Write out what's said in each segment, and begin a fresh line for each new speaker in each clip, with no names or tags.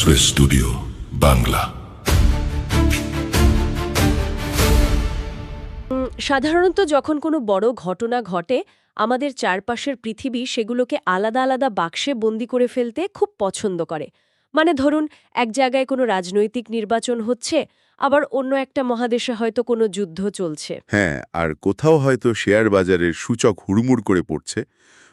Express studio Bangla.
সাধারণত যখন কোনো বড় ঘটনা ঘটে আমাদের চারপাশের পৃথিবী সেগুলোকে আলাদা আলাদা বাক্সে বন্দি করে ফেলতে খুব পছন্দ করে। মানে ধরুন, এক জায়গায় কোনো রাজনৈতিক নির্বাচন হচ্ছে, আবার অন্য একটা মহাদেশে হয়তো কোনো যুদ্ধ চলছে।
হ্যাঁ, আর কোথাও হয়তো শেয়ার বাজারের সূচক হুড়মুড় করে পড়ছে।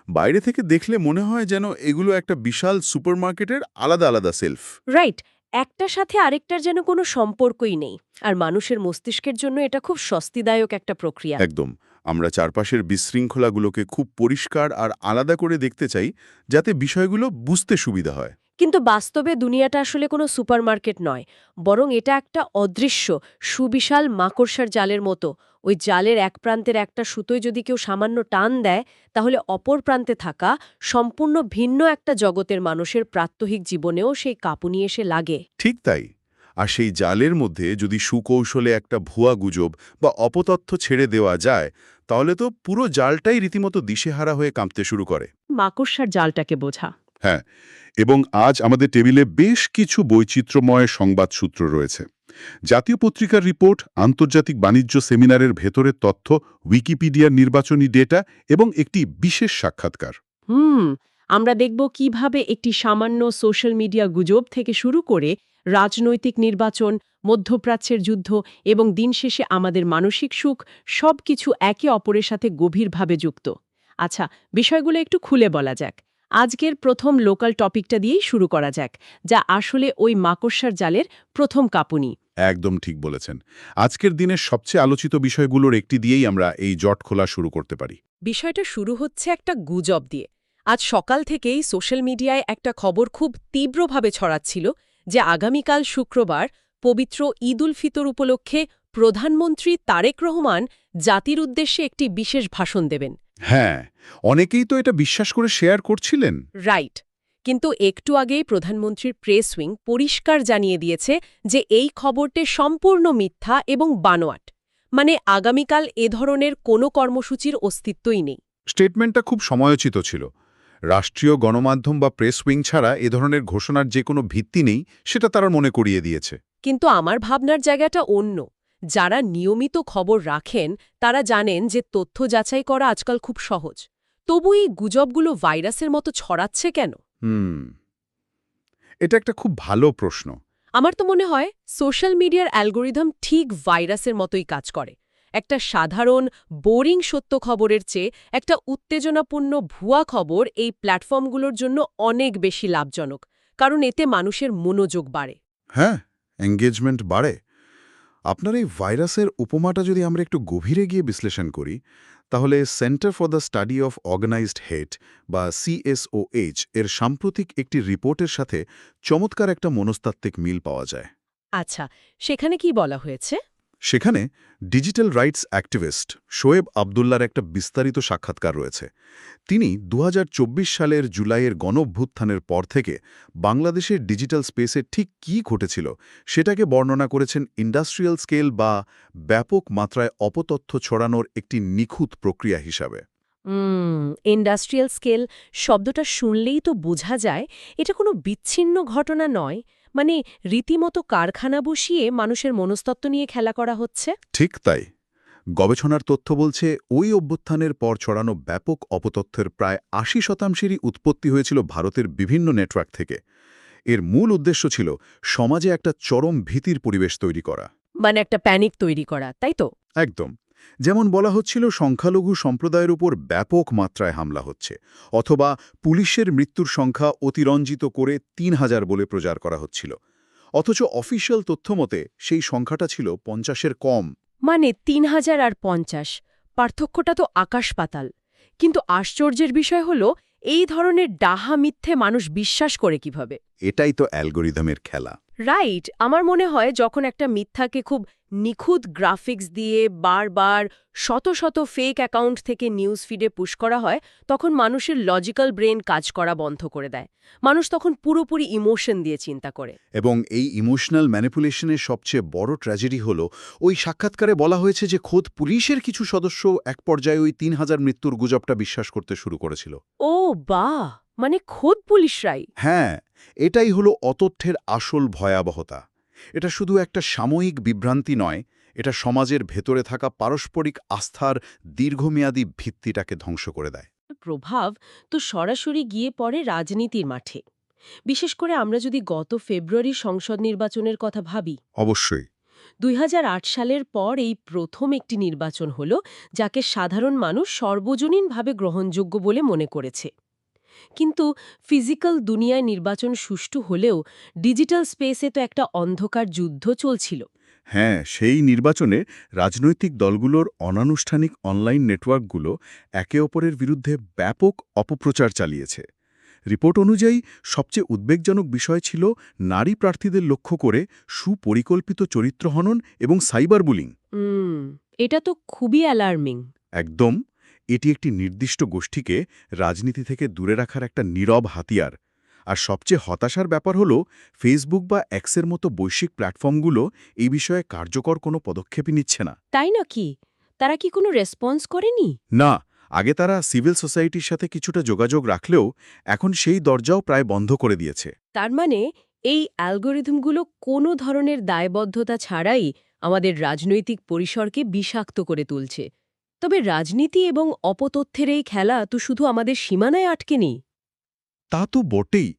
বাইরে থেকে দেখলে মনে হয় যেন এগুলো একটা বিশাল সুপারমার্কেটের আলাদা আলাদা সেলফ।
রাইট, একটার সাথে আরেকটার যেন কোনো সম্পর্কই নেই। আর মানুষের মস্তিষ্কের জন্য এটা খুব স্বস্তিদায়ক একটা প্রক্রিয়া।
একদম। আমরা চারপাশের বিশৃঙ্খলাগুলোকে খুব পরিষ্কার আর আলাদা করে দেখতে চাই, যাতে বিষয়গুলো বুঝতে সুবিধা হয়।
কিন্তু বাস্তবে দুনিয়াটা আসলে কোনো সুপারমার্কেট নয়, বরং এটা একটা অদৃশ্য সুবিশাল মাকড়সার জালের মতো। ওই জালের এক প্রান্তের একটা সুতোয় যদি কেউ সামান্য টান দেয়, তাহলে অপর প্রান্তে থাকা সম্পূর্ণ ভিন্ন একটা জগতের মানুষের প্রাত্যহিক জীবনেও সেই কাঁপুনি এসে লাগে।
ঠিক তাই। আর সেই জালের মধ্যে যদি সুকৌশলে একটা ভুয়া গুজব বা অপতথ্য ছেড়ে দেওয়া যায়, তাহলে তো পুরো জালটাই রীতিমতো দিশেহারা হয়ে কাঁপতে শুরু করে।
মাকড়সার জালটাকে বোঝা।
হ্যাঁ, এবং আজ আমাদের টেবিলে বেশ কিছু বৈচিত্র্যময় সংবাদসূত্র রয়েছে। জাতীয় পত্রিকার রিপোর্ট, আন্তর্জাতিক বাণিজ্য সেমিনারের ভেতরের তথ্য, উইকিপিডিয়ার নির্বাচনী ডেটা এবং একটি বিশেষ সাক্ষাৎকার।
আমরা দেখব কিভাবে একটি সামান্য সোশ্যাল মিডিয়া গুজব থেকে শুরু করে রাজনৈতিক নির্বাচন, মধ্যপ্রাচ্যের যুদ্ধ এবং দিন শেষে আমাদের মানসিক সুখ সবকিছু একে অপরের সাথে গভীরভাবে যুক্ত। আচ্ছা, বিষয়গুলো একটু খুলে বলা যাক। আজকের প্রথম লোকাল টপিকটা দিয়েই শুরু করা যাক, যা আসলে ওই মাকড়সার জালের প্রথম কাঁপুনি।
একদম ঠিক বলেছেন। আজকের দিনের সবচেয়ে আলোচিত বিষয়গুলোর একটি দিয়েই আমরা এই জট খোলা শুরু করতে পারি।
বিষয়টা শুরু হচ্ছে একটা গুজব দিয়ে। আজ সকাল থেকেই সোশ্যাল মিডিয়ায় একটা খবর খুব তীব্রভাবে ছড়াচ্ছিল যে আগামীকাল শুক্রবার পবিত্র ঈদ উল ফিতর উপলক্ষে প্রধানমন্ত্রী তারেক রহমান জাতির উদ্দেশ্যে একটি বিশেষ ভাষণ দেবেন।
হ্যাঁ, অনেকেই তো এটা বিশ্বাস করে শেয়ার করছিলেন।
রাইট, কিন্তু একটু আগেই প্রধানমন্ত্রীর প্রেস উইং পরিষ্কার জানিয়ে দিয়েছে যে এই খবরটি সম্পূর্ণ মিথ্যা এবং বানোয়াট। মানে আগামীকাল এ ধরনের কোনো কর্মসূচির অস্তিত্বই নেই।
স্টেটমেন্টটা খুব সময়োচিত ছিল। রাষ্ট্রীয় গণমাধ্যম বা প্রেস উইং ছাড়া এ ধরনের ঘোষণার যে কোনো ভিত্তি নেই, সেটা তারা মনে করিয়ে দিয়েছে।
কিন্তু আমার ভাবনার জায়গাটা অন্য। যারা নিয়মিত খবর রাখেন তারা জানেন যে তথ্য যাচাই করা আজকাল খুব সহজ। তবু এই গুজবগুলো ভাইরাসের মতো ছড়াচ্ছে কেন?
এটা একটা খুব ভালো প্রশ্ন।
আমার তো মনে হয় সোশ্যাল মিডিয়ার অ্যালগোরিদম ঠিক ভাইরাসের মতোই কাজ করে। একটা সাধারণ বোরিং সত্য খবরের চেয়ে একটা উত্তেজনাপূর্ণ ভুয়া খবর এই প্ল্যাটফর্মগুলোর জন্য অনেক বেশি লাভজনক, কারণ এতে মানুষের মনোযোগ বাড়ে।
হ্যাঁ, এঙ্গেজমেন্ট বাড়ে। আপনার এই ভাইরাসের উপমাটা যদি আমরা একটু গভীরে গিয়ে বিশ্লেষণ করি, তাহলে Center for the Study of Organized Hate বা CSOH এর সাম্প্রতিক একটি রিপোর্টের সাথে চমৎকার একটা মনস্তাত্ত্বিক মিল পাওয়া যায়।
আচ্ছা, সেখানে কি বলা হয়েছে?
সেখানে ডিজিটাল রাইটস অ্যাক্টিভিস্ট শোয়েব আবদুল্লার একটা বিস্তারিত সাক্ষাৎকার রয়েছে। তিনি ২০২৪ সালের জুলাইয়ের গণঅভ্যুত্থানের পর থেকে বাংলাদেশের ডিজিটাল স্পেসে ঠিক কী ঘটেছিল সেটাকে বর্ণনা করেছেন ইন্ডাস্ট্রিয়াল স্কেল বা ব্যাপক মাত্রায় অপতথ্য ছড়ানোর একটি নিখুঁত প্রক্রিয়া হিসাবে।
ইন্ডাস্ট্রিয়াল স্কেল শব্দটা শুনলেই তো বোঝা যায় এটা কোনো বিচ্ছিন্ন ঘটনা নয়। মানে রীতিমতো কারখানা বসিয়ে মানুষের মনস্তত্ত্ব নিয়ে খেলা করা হচ্ছে।
ঠিক তাই। গবেষণার তথ্য বলছে ওই অভ্যুত্থানের পর ছড়ানো ব্যাপক অপতথ্যের প্রায় ৮০%ই উৎপত্তি হয়েছিল ভারতের বিভিন্ন নেটওয়ার্ক থেকে। এর মূল উদ্দেশ্য ছিল সমাজে একটা চরম ভীতির পরিবেশ তৈরি করা।
মানে একটা প্যানিক তৈরি করা, তাই তো?
একদম। যেমন বলা হচ্ছিল সংখ্যালঘু সম্প্রদায়ের উপর ব্যাপক মাত্রায় হামলা হচ্ছে, অথবা পুলিশের মৃত্যুর সংখ্যা অতিরঞ্জিত করে ৩,০০০ বলে প্রচার করা হচ্ছিল। অথচ অফিসিয়াল তথ্য মতে সেই সংখ্যাটা ছিল ৫০-এর কম।
মানে ৩,০০০ আর ৫০, পার্থক্যটা তো আকাশ পাতাল। কিন্তু আশ্চর্যের বিষয় হলো এই ধরনের ডাহা মিথ্যে মানুষ বিশ্বাস করে কিভাবে?
এটাই তো অ্যালগোরিদমের খেলা।
রাইট, আমার মনে হয় যখন একটা মিথ্যাকে খুব নিখুঁত গ্রাফিক্স দিয়ে বারবার শত শত ফেক অ্যাকাউন্ট থেকে নিউজ ফিডে পুশ করা হয়, তখন মানুষের লজিক্যাল ব্রেন কাজ করা বন্ধ করে দেয়। মানুষ তখন পুরোপুরি ইমোশন দিয়ে চিন্তা করে।
এবং এই ইমোশনাল ম্যানিপুলেশনের সবচেয়ে বড় ট্র্যাজেডি হলো, ওই সাক্ষাৎকারে বলা হয়েছে যে খোদ পুলিশের কিছু সদস্য এক পর্যায়ে ওই ৩,০০০ মৃত্যুর গুজবটা বিশ্বাস করতে শুরু করেছিল।
ও বাহ! মানে খোদ পুলিশরাই?
হ্যাঁ, এটাই হলো অতথ্যের আসল ভয়াবহতা। এটা শুধু একটা সাময়িক বিভ্রান্তি নয়, এটা সমাজের ভেতরে থাকা পারস্পরিক আস্থার দীর্ঘমেয়াদী ভিত্তিটাকে ধ্বংস করে দেয়।
প্রভাব তো সরাসরি গিয়ে পড়ে রাজনীতির মাঠে। বিশেষ করে আমরা যদি গত ফেব্রুয়ারি সংসদ নির্বাচনের কথা ভাবি,
অবশ্যই।
২০০৮ সালের পর এই প্রথম একটি নির্বাচন হল যাকে সাধারণ মানুষ সর্বজনীনভাবে গ্রহণযোগ্য বলে মনে করেছে। কিন্তু ফিজিক্যাল দুনিয়ায় নির্বাচন সুষ্ঠু হলেও ডিজিটাল স্পেসে তো একটা অন্ধকার যুদ্ধ চলছিল।
হ্যাঁ, সেই নির্বাচনে রাজনৈতিক দলগুলোর অনানুষ্ঠানিক অনলাইন নেটওয়ার্কগুলো একে অপরের বিরুদ্ধে ব্যাপক অপপ্রচার চালিয়েছে। রিপোর্ট অনুযায়ী সবচেয়ে উদ্বেগজনক বিষয় ছিল নারী প্রার্থীদের লক্ষ্য করে সুপরিকল্পিত চরিত্রহনন এবং সাইবার বুলিং।
এটা তো খুবই অ্যালার্মিং।
একদম, এটি একটি নির্দিষ্ট গোষ্ঠীকে রাজনীতি থেকে দূরে রাখার একটা নীরব হাতিয়ার। আর সবচেয়ে হতাশার ব্যাপার হলো ফেসবুক বা এক্সের মতো বৈশ্বিক প্ল্যাটফর্মগুলো এই বিষয়ে কার্যকর কোনো পদক্ষেপই নিচ্ছে না।
তাই নাকি? তারা কি কোনো রেসপন্স করেনি?
না, আগে তারা সিভিল সোসাইটির সাথে কিছুটা যোগাযোগ রাখলেও এখন সেই দরজাও প্রায় বন্ধ করে দিয়েছে।
তার মানে এই অ্যালগোরিদমগুলো কোনো ধরনের দায়বদ্ধতা ছাড়াই আমাদের রাজনৈতিক পরিসরকে বিষাক্ত করে তুলছে। তবে রাজনীতি এবং অপতথ্যের এই খেলা তো শুধু আমাদের সীমানায় আটকে নেই।
তা তো বটেই।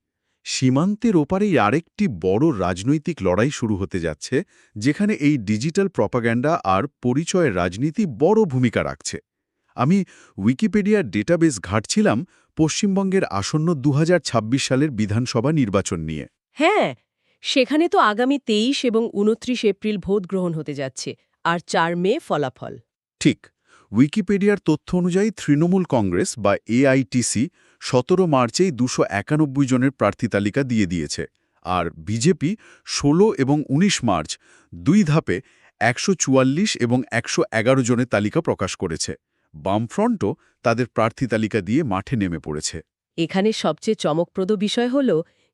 সীমান্তের ওপারেই আরেকটি বড় রাজনৈতিক লড়াই শুরু হতে যাচ্ছে, যেখানে এই ডিজিটাল প্রপাগ্যান্ডা আর পরিচয়ের রাজনীতি বড় ভূমিকা রাখছে। আমি উইকিপিডিয়ার ডেটাবেস ঘাঁটছিলাম পশ্চিমবঙ্গের আসন্ন ২০২৬ সালের বিধানসভা নির্বাচন নিয়ে।
হ্যাঁ, সেখানে তো আগামী ২৩ এবং ২৯ এপ্রিল ভোট গ্রহণ হতে যাচ্ছে, আর ৪ মে ফলাফল।
ঠিক, উইকিপিডিয়ার তথ্য অনুযায়ী তৃণমূল কংগ্রেস বা এআইটিসি ১৭ মার্চেই ২৯১ জনের প্রার্থী তালিকা দিয়ে দিয়েছে, আর বিজেপি ১৬ এবং ১৯ মার্চ ২ ধাপে ১৪৪ এবং ১১১ জনের তালিকা প্রকাশ করেছে। বামফ্রন্টও তাদের প্রার্থী তালিকা দিয়ে মাঠে নেমে পড়েছে।
এখানে সবচেয়ে চমকপ্রদ বিষয় হল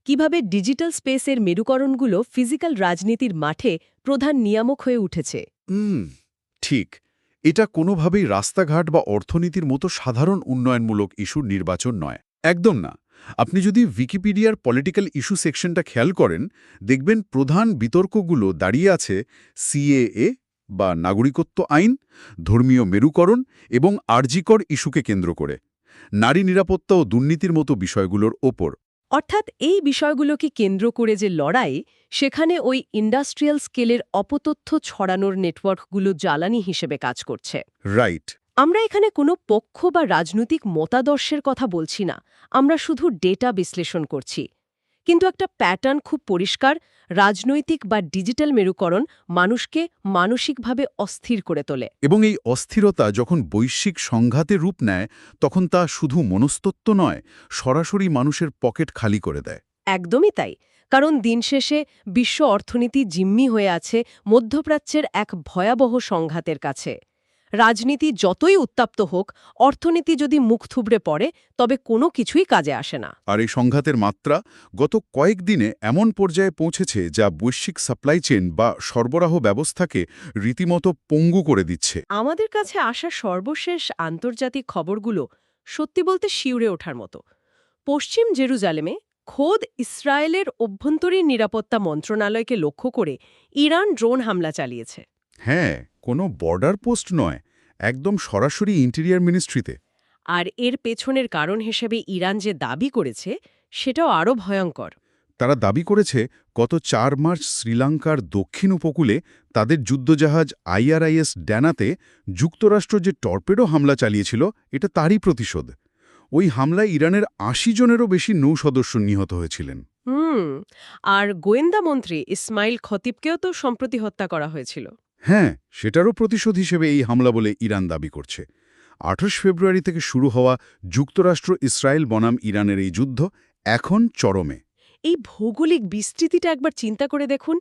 কিভাবে ডিজিটাল স্পেসের মেরুকরণগুলো ফিজিক্যাল রাজনীতির মাঠে প্রধান নিয়ামক হয়ে উঠেছে।
ঠিক, এটা কোনোভাবেই রাস্তাঘাট বা অর্থনীতির মতো সাধারণ উন্নয়নমূলক ইস্যুর নির্বাচন নয়, একদম না। আপনি যদি উইকিপিডিয়ার পলিটিক্যাল ইস্যু সেকশনটা খেয়াল করেন, দেখবেন প্রধান বিতর্কগুলো দাঁড়িয়ে আছে সিএএ বা নাগরিকত্ব আইন, ধর্মীয় মেরুকরণ এবং আরজিকর ইস্যুকে কেন্দ্র করে, নারী নিরাপত্তা ও দুর্নীতির মতো বিষয়গুলোর ওপর।
অর্থাৎ এই বিষয়গুলোকে কেন্দ্র করে যে লড়াই, সেখানে ওই ইন্ডাস্ট্রিয়াল স্কেলের অপতথ্য ছড়ানোর নেটওয়ার্কগুলো জ্বালানি হিসেবে কাজ করছে।
রাইট।
আমরা এখানে কোনো পক্ষ বা রাজনৈতিক মতাদর্শের কথা বলছি না, আমরা শুধু ডেটা বিশ্লেষণ করছি। কিন্তু একটা প্যাটার্ন খুব পরিষ্কার, রাজনৈতিক বা ডিজিটাল মেরুকরণ মানুষকে মানসিকভাবে অস্থির করে তোলে।
এবং এই অস্থিরতা যখন বৈশ্বিক সংঘাতে রূপ নেয়, তখন তা শুধু মনস্তত্ত্ব নয়, সরাসরি মানুষের পকেট খালি করে দেয়।
একদমই তাই। কারণ দিন শেষে বিশ্ব অর্থনীতি জিম্মি হয়ে আছে মধ্যপ্রাচ্যের এক ভয়াবহ সংঘাতের কাছে। রাজনীতি যতই উত্তপ্ত হোক, অর্থনীতি যদি মুখ থুবড়ে পড়ে, তবে কোনো কিছুই কাজে আসে না।
আর এই সংঘাতের মাত্রা গত কয়েকদিনে এমন পর্যায়ে পৌঁছেছে যা বৈশ্বিক সাপ্লাই চেইন বা সরবরাহ ব্যবস্থাকে রীতিমতো পঙ্গু করে দিচ্ছে।
আমাদের কাছে আসা সর্বশেষ আন্তর্জাতিক খবরগুলো সত্যি বলতে শিউরে ওঠার মতো। পশ্চিম জেরুজালেমে খোদ ইসরায়েলের অভ্যন্তরীণ নিরাপত্তা মন্ত্রণালয়কে লক্ষ্য করে ইরান ড্রোন হামলা চালিয়েছে।
হ্যাঁ, কোনো বর্ডার পোস্ট নয়, একদম সরাসরি ইন্টেরিয়ার মিনিস্ট্রিতে।
আর এর পেছনের কারণ হিসেবে ইরান যে দাবি করেছে, সেটাও আরও ভয়ঙ্কর।
তারা দাবি করেছে গত ৪ মার্চ শ্রীলঙ্কার দক্ষিণ উপকূলে তাদের যুদ্ধজাহাজ আইআরআইএস ড্যানাতে যুক্তরাষ্ট্র যে টর্পেডো হামলা চালিয়েছিল, এটা তারই প্রতিশোধ। ওই হামলায় ইরানের ৮০ জনেরও বেশি নৌসদস্য নিহত হয়েছিলেন।
আর গোয়েন্দা মন্ত্রী ইসমাইল খতিবকেও তো সম্প্রতি হত্যা করা হয়েছিল।
হ্যাঁ, সেটারও প্রতিশোধ হিসেবে এই হামলা বলে ইরান দাবি করছে। ২৮ ফেব্রুয়ারি থেকে শুরু হওয়া যুক্তরাষ্ট্র ইসরায়েল বনাম ইরানের এই যুদ্ধ এখন চরমে।
এই ভৌগোলিক বিস্তৃতিটা একবার চিন্তা করে দেখুন।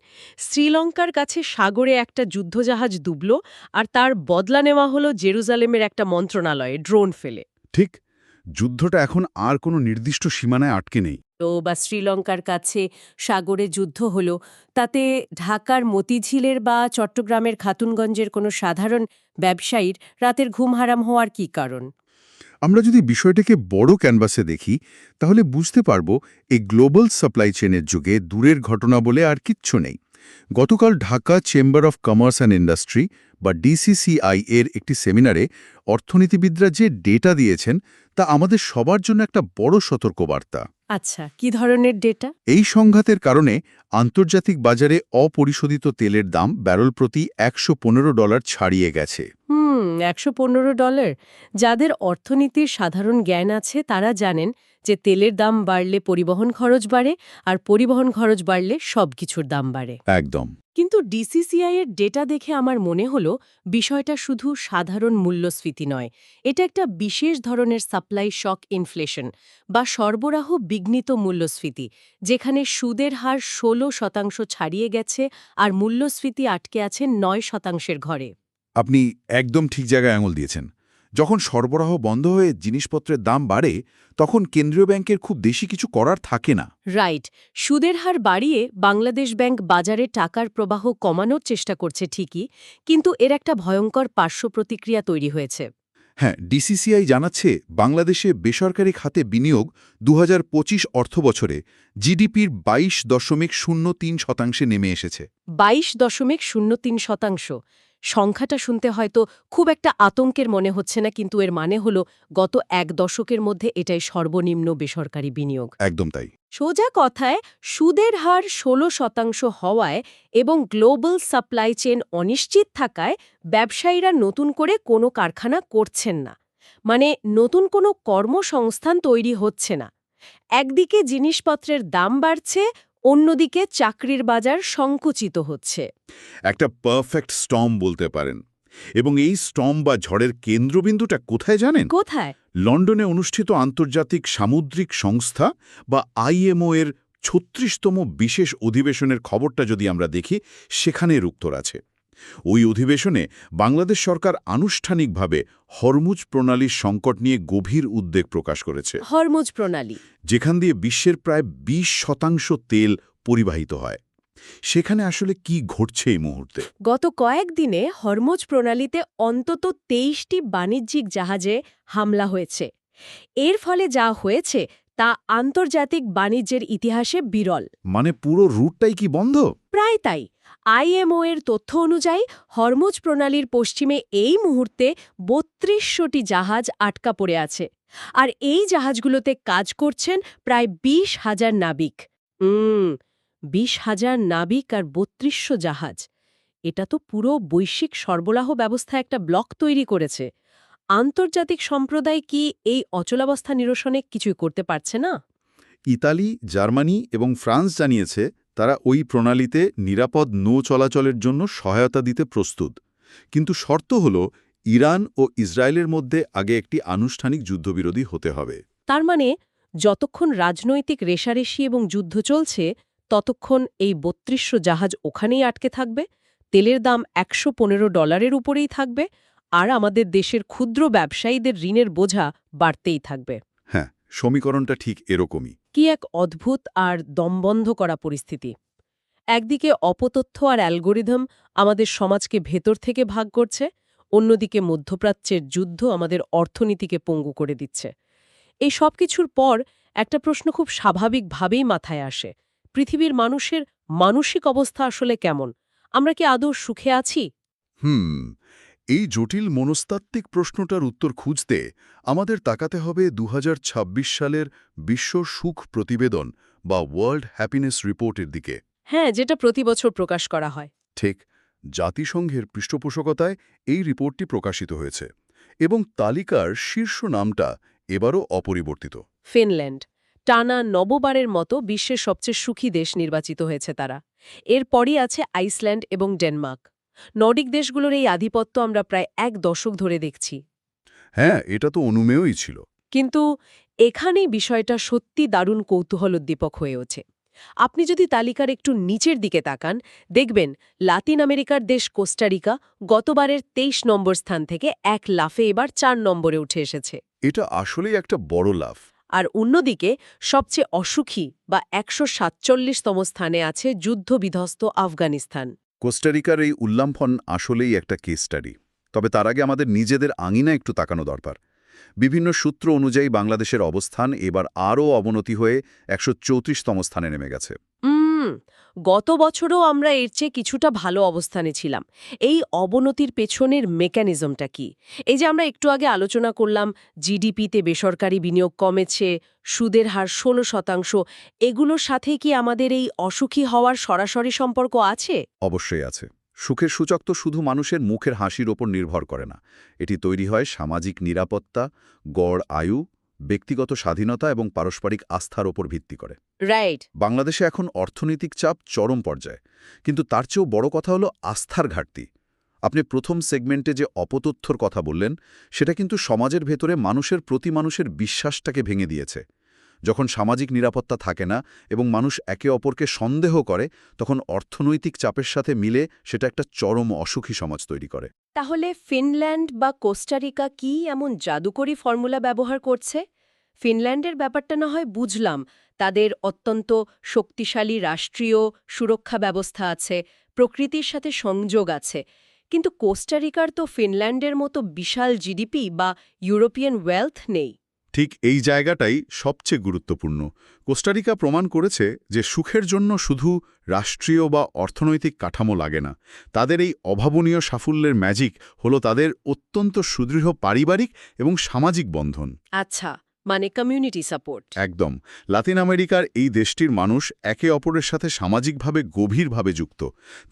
শ্রীলঙ্কার কাছে সাগরে একটা যুদ্ধজাহাজ ডুবল, আর তার বদলা নেওয়া হলো জেরুজালেমের একটা মন্ত্রণালয়ে ড্রোন ফেলে।
ঠিক, যুদ্ধটা এখন আর কোনো নির্দিষ্ট সীমানায় আটকে নেই।
বা শ্রীলঙ্কার কাছে সাগরে যুদ্ধ হলো, তাতে ঢাকার মতিঝিলের বা চট্টগ্রামের খাতুনগঞ্জের কোনো সাধারণ ব্যবসায়ীর রাতের ঘুম হারাম হওয়ার কী কারণ?
আমরা যদি বিষয়টাকে বড় ক্যানভাসে দেখি তাহলে বুঝতে পারব এই গ্লোবাল সাপ্লাই চেনের যুগে দূরের ঘটনা বলে আর কিচ্ছু নেই। গতকাল Dhaka chamber of commerce and industry বা ডিসিসিআই এর একটি সেমিনারে অর্থনীতিবিদরা যে ডেটা দিয়েছেন তা আমাদের সবার জন্য একটা বড় সতর্কবার্তা।
আচ্ছা, কি ধরনের ডেটা?
এই সংঘাতের কারণে আন্তর্জাতিক বাজারে অপরিশোধিত তেলের দাম ব্যারেল প্রতি $115 ছাড়িয়ে গেছে।
$115। যাদের অর্থনীতির সাধারণ জ্ঞান আছে তারা জানেন যে তেলের দাম বাড়লে পরিবহন খরচ বাড়ে, আর পরিবহন খরচ বাড়লে সবকিছুর দাম বাড়ে।
একদম।
কিন্তু ডিসিসিআই এর ডেটা দেখে আমার মনে হলো বিষয়টা শুধু সাধারণ মূল্যস্ফীতি নয়, এটা একটা বিশেষ ধরনের সাপ্লাই শক ইনফ্লেশন বা সরবরাহ বিঘ্নিত মূল্যস্ফীতি, যেখানে সুদের হার 16% ছাড়িয়ে গেছে আর মূল্যস্ফীতি আটকে আছে 9%-এর ঘরে।
আপনি একদম ঠিক জায়গায় আঙুল দিয়েছেন। যখন সরবরাহ বন্ধ হয়ে জিনিসপত্রের দাম বাড়ে তখন কেন্দ্রীয় ব্যাংকের খুব বেশি কিছু করার থাকে না।
রাইট। সুদের হার বাড়িয়ে বাংলাদেশ ব্যাংক বাজারে টাকার প্রবাহ কমানোর চেষ্টা করছে ঠিকই, কিন্তু এর একটা ভয়ঙ্কর পার্শ্ব প্রতিক্রিয়া তৈরি হয়েছে।
হ্যাঁ, ডিসিসিআই জানাচ্ছে বাংলাদেশে বেসরকারি খাতে বিনিয়োগ 2025 অর্থবছরে জিডিপির 22.03% নেমে এসেছে।
22.03%। সংখ্যাটা শুনতে হয়তো খুব একটা আতঙ্কের মনে হচ্ছে না, কিন্তু এর মানে হলো গত এক দশকের মধ্যে এটাই সর্বনিম্ন বেসরকারি বিনিয়োগ।
একদম তাই।
সোজা কথায় সুদের হার 16% হওয়ায় এবং গ্লোবাল সাপ্লাই চেন অনিশ্চিত থাকায় ব্যবসায়ীরা নতুন করে কোনো কারখানা করছেন না, মানে নতুন কোনো কর্মসংস্থান তৈরি হচ্ছে না। একদিকে জিনিসপত্রের দাম বাড়ছে, অন্যদিকে চাকরির বাজার সংকুচিত হচ্ছে।
একটা পারফেক্ট স্টর্ম বলতে পারেন। এবং এই স্টর্ম বা ঝড়ের কেন্দ্রবিন্দুটা কোথায় জানেন?
কোথায়?
লন্ডনে অনুষ্ঠিত আন্তর্জাতিক সামুদ্রিক সংস্থা বা আইএমও এর 36তম বিশেষ অধিবেশনের খবরটা যদি আমরা দেখি, সেখানের উত্তর আছে। ওই অধিবেশনে বাংলাদেশ সরকার আনুষ্ঠানিকভাবে হরমুজ প্রণালীর সংকট নিয়ে গভীর উদ্বেগ প্রকাশ করেছে।
হরমুজ প্রণালী,
যেখান দিয়ে বিশ্বের প্রায় 20% তেল পরিবাহিত হয়। সেখানে আসলে কি ঘটছে এই মুহূর্তে?
গত কয়েকদিনে হরমুজ প্রণালীতে অন্তত 23টি বাণিজ্যিক জাহাজে হামলা হয়েছে। এর ফলে যা হয়েছে তা আন্তর্জাতিক বাণিজ্যের ইতিহাসে বিরল।
মানে পুরো রুটটাই কি বন্ধ?
প্রায় তাই। আইএমও এর তথ্য অনুযায়ী হরমুজ প্রণালীর পশ্চিমে এই মুহূর্তে 3200টি জাহাজ আটকা পড়ে আছে, আর এই জাহাজগুলোতে কাজ করছেন প্রায় 20,000 নাবিক। 20,000 নাবিক আর 3200 জাহাজ, এটা তো পুরো বৈশ্বিক সরবরাহ ব্যবস্থা একটা ব্লক তৈরি করেছে। আন্তর্জাতিক সম্প্রদায় কি এই অচলাবস্থা নিরসনে কিছুই করতে পারছে না?
ইতালি, জার্মানি এবং ফ্রান্স জানিয়েছে তারা ওই প্রণালীতে নিরাপদ নৌ চলাচলের জন্য সহায়তা দিতে প্রস্তুত। কিন্তু শর্ত হল ইরান ও ইসরায়েলের মধ্যে আগে একটি আনুষ্ঠানিক যুদ্ধবিরতি হতে হবে।
তার মানে যতক্ষণ রাজনৈতিক রেষারেষি এবং যুদ্ধ চলছে ততক্ষণ এই 3200 জাহাজ ওখানেই আটকে থাকবে, তেলের দাম $115 উপরেই থাকবে, আর আমাদের দেশের ক্ষুদ্র ব্যবসায়ীদের ঋণের বোঝা বাড়তেই থাকবে।
হ্যাঁ, সমীকরণটা ঠিক এরকমই।
কি এক অদ্ভুত আর দমবন্ধ করা পরিস্থিতি। একদিকে অপতথ্য আর অ্যালগোরিদম আমাদের সমাজকে ভেতর থেকে ভাগ করছে, অন্যদিকে মধ্যপ্রাচ্যের যুদ্ধ আমাদের অর্থনীতিকে পঙ্গু করে দিচ্ছে। এই সব কিছুর পর একটা প্রশ্ন খুব স্বাভাবিকভাবেই মাথায় আসে, পৃথিবীর মানুষের মানসিক অবস্থা আসলে কেমন? আমরা কি আদৌ সুখে আছি?
এই জটিল মনস্তাত্ত্বিক প্রশ্নটার উত্তর খুঁজতে আমাদের তাকাতে হবে 2026 সালের বিশ্ব সুখ প্রতিবেদন বা ওয়ার্ল্ড হ্যাপিনেস রিপোর্টের দিকে।
হ্যাঁ, যেটা প্রতি বছর প্রকাশ করা হয়।
ঠিক, জাতিসংঘের পৃষ্ঠপোষকতায় এই রিপোর্টটি প্রকাশিত হয়েছে এবং তালিকার শীর্ষ নামটা এবারও অপরিবর্তিত।
ফিনল্যান্ড টানা নববারের মতো বিশ্বের সবচেয়ে সুখী দেশ নির্বাচিত হয়েছে তারা। এরপরই আছে আইসল্যান্ড এবং ডেনমার্ক। নর্ডিক দেশগুলোর এই আধিপত্য আমরা প্রায় এক দশক ধরে দেখছি।
হ্যাঁ, এটা তো অনুমেয়ই ছিল।
কিন্তু এখানেই বিষয়টা সত্যি দারুণ কৌতূহলোদ্দীপক হয়ে ওঠে। আপনি যদি তালিকার একটু নিচের দিকে তাকান, দেখবেন লাতিন আমেরিকার দেশ কোস্টারিকা গতবারের 23 নম্বর স্থান থেকে এক লাফে এবার 4 নম্বরে উঠে এসেছে।
এটা আসলেই একটা বড় লাফ।
আর অন্যদিকে সবচেয়ে অসুখী বা 147তম স্থানে আছে যুদ্ধবিধ্বস্ত আফগানিস্তান।
কোস্টারিকার এই উল্লাম্ফন আসলেই একটা কেস স্টাডি। তবে তার আগে আমাদের নিজেদের আঙিনা একটু তাকানো দরকার। বিভিন্ন সূত্র অনুযায়ী বাংলাদেশের অবস্থান এবার আরও অবনতি হয়ে ১৩৪তম স্থানে নেমে গেছে।
গত বছরও আমরা এর চেয়ে কিছুটা ভালো অবস্থানে ছিলাম। এই অবনতির পেছনের মেকানিজমটা কি? এই যে আমরা একটু আগে আলোচনা করলাম, জিডিপিতে বেসরকারি বিনিয়োগ কমেছে, সুদের হার ১৬%, এগুলোর সাথে কি আমাদের এই অসুখী হওয়ার সরাসরি সম্পর্ক আছে?
অবশ্যই আছে। সুখের সূচক তো শুধু মানুষের মুখের হাসির ওপর নির্ভর করে না। এটি তৈরি হয় সামাজিক নিরাপত্তা, গড় আয়ু, ব্যক্তিগত স্বাধীনতা এবং পারস্পরিক আস্থার ওপর ভিত্তি করে।
রাইট।
বাংলাদেশে এখন অর্থনৈতিক চাপ চরম পর্যায়ে, কিন্তু তার চেয়েও বড় কথা হলো আস্থার ঘাটতি। আপনি প্রথম সেগমেন্টে যে অপতথ্যর কথা বললেন, সেটা কিন্তু সমাজের ভেতরে মানুষের প্রতি মানুষের বিশ্বাসটাকে ভেঙে দিয়েছে। যখন সামাজিক নিরাপত্তা থাকে না এবং মানুষ একে অপরকে সন্দেহ করে, তখন অর্থনৈতিক চাপের সাথে মিলে সেটা একটা চরম অসুখী সমাজ তৈরি করে।
তাহলে ফিনল্যান্ড বা কোস্টারিকা কি এমন জাদুকরী ফর্মুলা ব্যবহার করছে? ফিনল্যান্ডের ব্যাপারটা না হয় বুঝলাম, তাদের অত্যন্ত শক্তিশালী রাষ্ট্রীয় সুরক্ষা ব্যবস্থা আছে, প্রকৃতির সাথে সংযোগ আছে। কিন্তু কোস্টারিকার তো ফিনল্যান্ডের মতো বিশাল জিডিপি বা ইউরোপিয়ান ওয়েলথ নেই।
ঠিক এই জায়গাটাই সবচেয়ে গুরুত্বপূর্ণ। কোস্টারিকা প্রমাণ করেছে যে সুখের জন্য শুধু রাষ্ট্রীয় বা অর্থনৈতিক কাঠামো লাগে না। তাদের এই অভাবনীয় সাফল্যের ম্যাজিক হলো তাদের অত্যন্ত সুদৃঢ় পারিবারিক এবং সামাজিক বন্ধন।
আচ্ছা, মানে কমিউনিটি সাপোর্ট।
একদম। লাতিন আমেরিকার এই দেশটির মানুষ একে অপরের সাথে সামাজিকভাবে গভীরভাবে যুক্ত।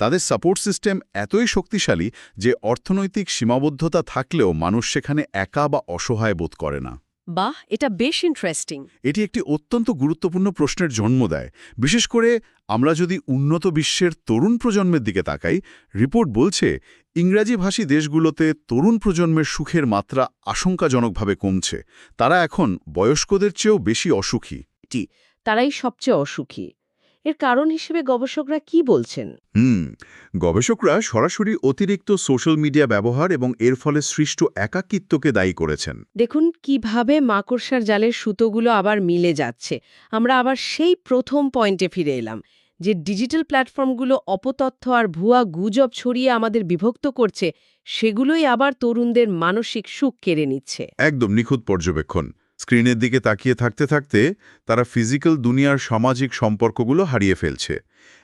তাদের সাপোর্ট সিস্টেম এতই শক্তিশালী যে অর্থনৈতিক সীমাবদ্ধতা থাকলেও মানুষ সেখানে একা বা অসহায় বোধ করে না।
বাহ, এটা বেশ ইন্টারেস্টিং।
এটি একটি অত্যন্ত গুরুত্বপূর্ণ প্রশ্নের জন্ম দেয়, বিশেষ করে আমরা যদি উন্নত বিশ্বের তরুণ প্রজন্মের দিকে তাকাই। রিপোর্ট বলছে ইংরাজিভাষী দেশগুলোতে তরুণ প্রজন্মের সুখের মাত্রা আশঙ্কাজনকভাবে কমছে। তারা এখন বয়স্কদের চেয়েও বেশি অসুখী।
তারাই সবচেয়ে অসুখী। এর কারণ হিসেবে গবেষকরা কি বলছেন?
গবেষকরা সরাসরি অতিরিক্ত সোশ্যাল মিডিয়া ব্যবহার এবং এর ফলে সৃষ্ট একাকিত্বকে দায়ী করেছেন।
দেখুন কিভাবে মাকড়সার জালের সুতোগুলো আবার মিলে যাচ্ছে। আমরা আবার সেই প্রথম পয়েন্টে ফিরে এলাম, যে ডিজিটাল প্ল্যাটফর্মগুলো অপতথ্য আর ভুয়া গুজব ছড়িয়ে আমাদের বিভক্ত করছে, সেগুলোই আবার তরুণদের মানসিক সুখ কেড়ে নিচ্ছে।
একদম নিখুঁত পর্যবেক্ষণ। স্ক্রিনের দিকে তাকিয়ে থাকতে থাকতে তারা ফিজিক্যাল দুনিয়ার সামাজিক সম্পর্কগুলো হারিয়ে ফেলছে।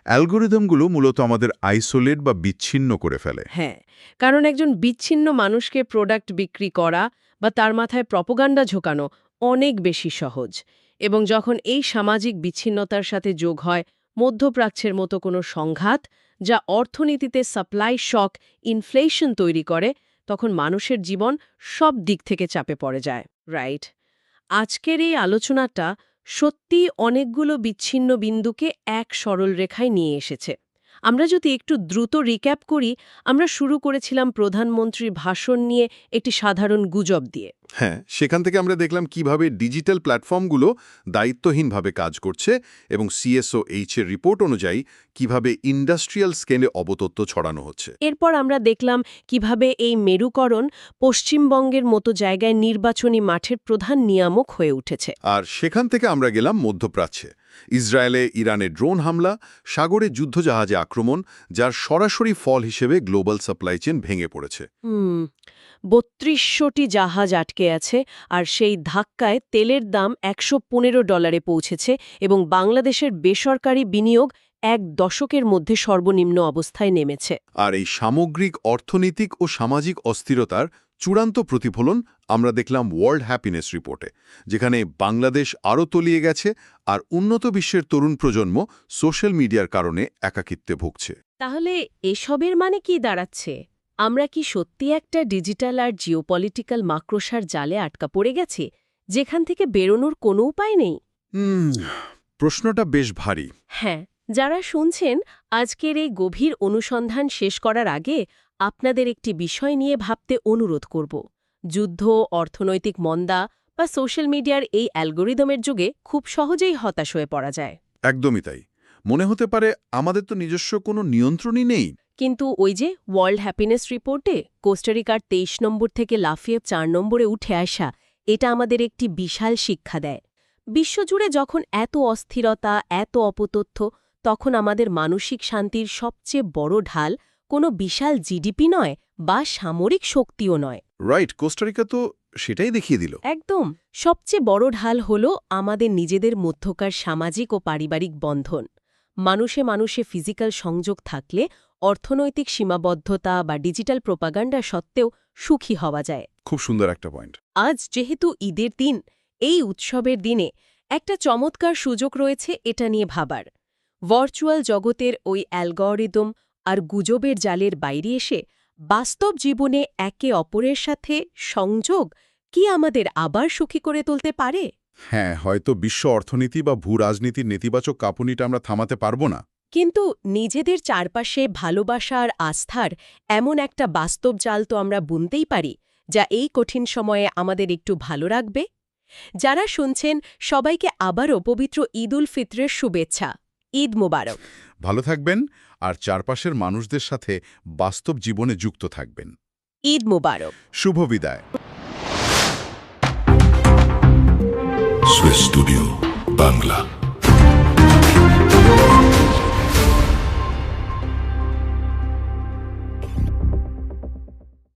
অ্যালগোরিদমগুলো মূলত আমাদের আইসোলেট বা বিচ্ছিন্ন করে ফেলে।
হ্যাঁ, কারণ একজন বিচ্ছিন্ন মানুষকে প্রোডাক্ট বিক্রি করা বা তার মাথায় প্রপোগান্ডা ঝোকানো অনেক বেশি সহজ। এবং যখন এই সামাজিক বিচ্ছিন্নতার সাথে যোগ হয় মধ্যপ্রাচ্যের মতো কোনো সংঘাত, যা অর্থনীতিতে সাপ্লাই শক, ইনফ্লেশন তৈরি করে, তখন মানুষের জীবন সব দিক থেকে চাপে পড়ে যায়। রাইট। আজকের এই আলোচনাটা সত্যিই অনেকগুলো বিচ্ছিন্ন বিন্দুকে এক সরল রেখায় নিয়ে এসেছে। আমরা যদি একটু দ্রুত রিক্যাপ করি, আমরা শুরু করেছিলাম প্রধানমন্ত্রীর ভাষণ নিয়ে একটি সাধারণ গুজব দিয়ে।
হ্যাঁ, সেখান থেকে আমরা দেখলাম কিভাবে ডিজিটাল প্ল্যাটফর্মগুলো দায়িত্বহীনভাবে কাজ করছে এবং CSOH এর রিপোর্ট অনুযায়ী কিভাবে ইন্ডাস্ট্রিয়াল স্কেলে অবতথ্য ছড়ানো হচ্ছে।
এরপর আমরা দেখলাম কিভাবে এই মেরুকরণ পশ্চিমবঙ্গের মতো জায়গায় নির্বাচনী মাঠের প্রধান নিয়ামক হয়ে উঠেছে।
আর সেখান থেকে আমরা গেলাম মধ্যপ্রাচ্যে। ইসরায়েলে ইরানের ড্রোন হামলা, সাগরে যুদ্ধজাহাজে আক্রমণ, যার সরাসরি ফল হিসেবে গ্লোবাল সাপ্লাই চেইন ভেঙে পড়েছে।
৩২০০টি জাহাজ আটকে আছে, আর সেই ধাক্কায় তেলের দাম $১১৫ পৌঁছেছে এবং বাংলাদেশের বেসরকারি বিনিয়োগ এক দশকের মধ্যে সর্বনিম্ন অবস্থায় নেমেছে।
আর এই সামগ্রিক অর্থনৈতিক ও সামাজিক অস্থিরতার চূড়ান্ত প্রতিফলন আমরা দেখলাম ওয়ার্ল্ড হ্যাপিনেস রিপোর্টে, যেখানে বাংলাদেশ আরও তলিয়ে গেছে আর উন্নত বিশ্বের তরুণ প্রজন্ম সোশ্যাল মিডিয়ার কারণে একাকিত্বে ভুগছে।
তাহলে এসবের মানে কি দাঁড়াচ্ছে? আমরা কি সত্যি একটা ডিজিটাল আর জিওপলিটিক্যাল মাকড়সার জালে আটকা পড়ে গেছি, যেখান থেকে বেরোনোর কোনো উপায় নেই?
প্রশ্নটা বেশ ভারী।
হ্যাঁ, যারা শুনছেন, আজকের এই গভীর অনুসন্ধান শেষ করার আগে আপনাদের একটি বিষয় নিয়ে ভাবতে অনুরোধ করব। যুদ্ধ, অর্থনৈতিক মন্দা বা সোশ্যাল মিডিয়ার এই অ্যালগোরিদমের যুগে খুব সহজেই হতাশ হয়ে পড়া যায়।
একদমই তাই। মনে হতে পারে আমাদের তো নিজস্ব কোনো নিয়ন্ত্রণই নেই।
কিন্তু ওই যে ওয়ার্ল্ড হ্যাপিনেস রিপোর্টে কোস্টারিকার 23 নম্বর থেকে লাফিয়ে 4 নম্বরে উঠে আসা, এটা আমাদের একটি বিশাল শিক্ষা দেয়। বিশ্বজুড়ে যখন এত অস্থিরতা, এত অপতথ্য, তখন আমাদের মানসিক শান্তির সবচেয়ে বড় ঢাল কোনো বিশাল জিডিপি নয় বা সামরিক শক্তিও নয়।
রাইট। কোস্টারিকা তো সেটাই দেখিয়ে দিল।
একদম। সবচেয়ে বড় ঢাল হল আমাদের নিজেদের মধ্যকার সামাজিক ও পারিবারিক বন্ধন। মানুষে মানুষে ফিজিক্যাল সংযোগ থাকলে অর্থনৈতিক সীমাবদ্ধতা বা ডিজিটাল প্রোপাগান্ডা সত্ত্বেও সুখী হওয়া যায়।
খুব সুন্দর একটা পয়েন্ট।
আজ যেহেতু ঈদের দিন, এই উৎসবের দিনে একটা চমৎকার সুযোগ রয়েছে এটা নিয়ে ভাবার। ভার্চুয়াল জগতের ওই অ্যালগরিদম আর গুজবের জালের বাইরে এসে বাস্তব জীবনে একে অপরের সাথে সংযোগ কি আমাদের আবার সুখী করে তুলতে পারে?
হ্যাঁ, হয়তো বিশ্ব অর্থনীতি বা ভূ রাজনীতির নেতিবাচক কাঁপুনিটা আমরা থামাতে পারবো না,
কিন্তু নিজেদের চারপাশে ভালোবাসা আর আস্থার এমন একটা বাস্তব জাল তো আমরা বুনতেই পারি, যা এই কঠিন সময়ে আমাদের একটু ভালো রাখবে। যারা শুনছেন সবাইকে আবারও পবিত্র ঈদ উল ফিত্রের শুভেচ্ছা। ঈদ মোবারক।
ভালো থাকবেন আর চারপাশের মানুষদের সাথে বাস্তব জীবনে যুক্ত থাকবেন।
ঈদ মোবারক।
শুভ বিদায়।
Suez studio Bangla.